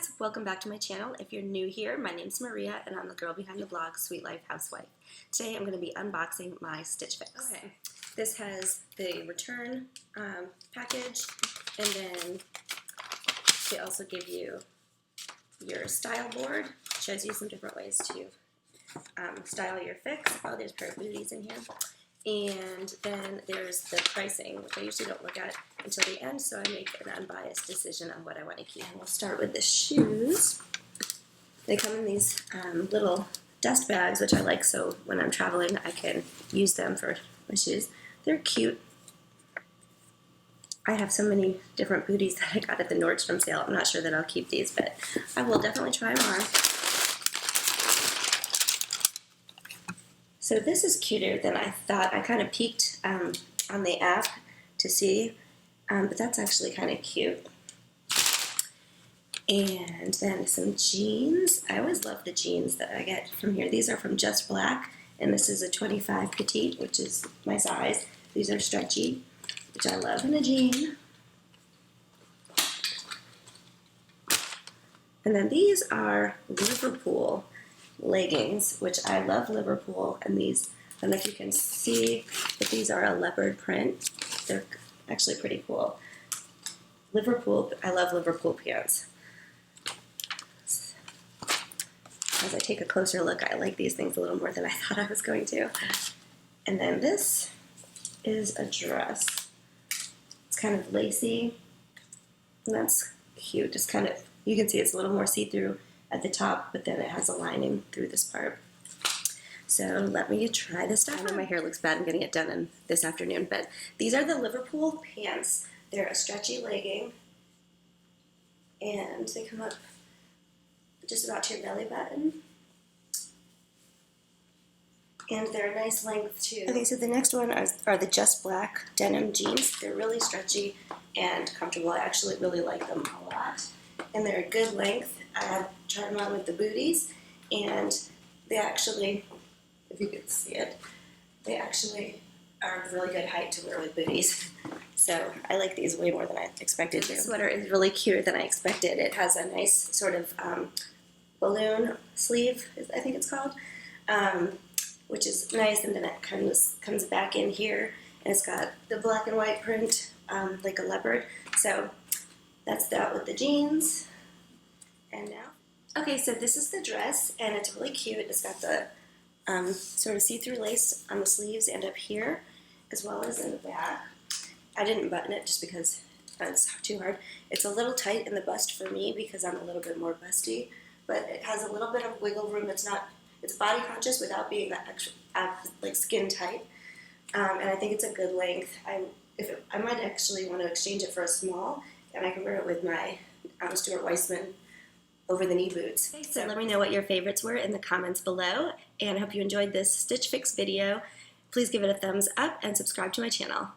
guys, welcome back to my channel. If you're new here, my name's Maria and I'm the girl behind the blog Sweet Life Housewife. Today I'm going to be unboxing my Stitchfix. Okay, this has the return package, and then they also give you your style board. Shows you some different ways to style your fix. Oh, there's a pair of booties in here. And then there's the pricing, which I usually don't look at until the end, so I make an unbiased decision on what I want to keep. And we'll start with the shoes. They come in these little dust bags, which I like, so when I'm traveling I can use them for my shoes. They're cute. I have so many different booties that I got at the Nordstrom sale. I'm not sure that I'll keep these, but I will definitely try them on. So this is cuter than I thought. I kind of peeked on the app to see, but that's actually kind of cute. And then some jeans. I always love the jeans that I get from here. These are from Just Black, and this is a 25 petite, which is my size. These are stretchy, which I love in a jean. And then these are Liverpool leggings, which I love Liverpool, and these, I don't know if you can see, but these are a leopard print. They're actually pretty cool. Liverpool, I love Liverpool pants. As I take a closer look, I like these things a little more than I thought I was going to. And then this is a dress. It's kind of lacy, and that's cute. Just kind of, you can see it's a little more see-through at the top, but then it has a lining through this part. So let me try this stuff. I know my hair looks bad. I'm getting it done this afternoon, but these are the Liverpool pants. They're a stretchy legging, and they come up just about to your belly button. And they're a nice length too. Okay, so the next one are the Just Black denim jeans. They're really stretchy and comfortable. I actually really like them a lot. And they're a good length. I have tried them on with the booties, and they actually, if you can see it, they actually are a really good height to wear with booties. So I like these way more than I expected to. This sweater is really cuter than I expected. It has a nice sort of balloon sleeve, I think it's called, which is nice, and then it comes back in here, and it's got the black and white print, like a leopard. So that's that with the jeans. And now, okay, so this is the dress, and it's really cute. It's got the sort of see-through lace on the sleeves and up here, as well as in the back. I didn't button it just because it's too hard. It's a little tight in the bust for me because I'm a little bit more busty, but it has a little bit of wiggle room. It's body conscious without being that extra, like skin tight, and I think it's a good length. I might actually want to exchange it for a small, and I can wear it with my Stuart Weitzman over the knee boots. Okay, so let me know what your favorites were in the comments below, and I hope you enjoyed this Stitch Fix video. Please give it a thumbs up and subscribe to my channel.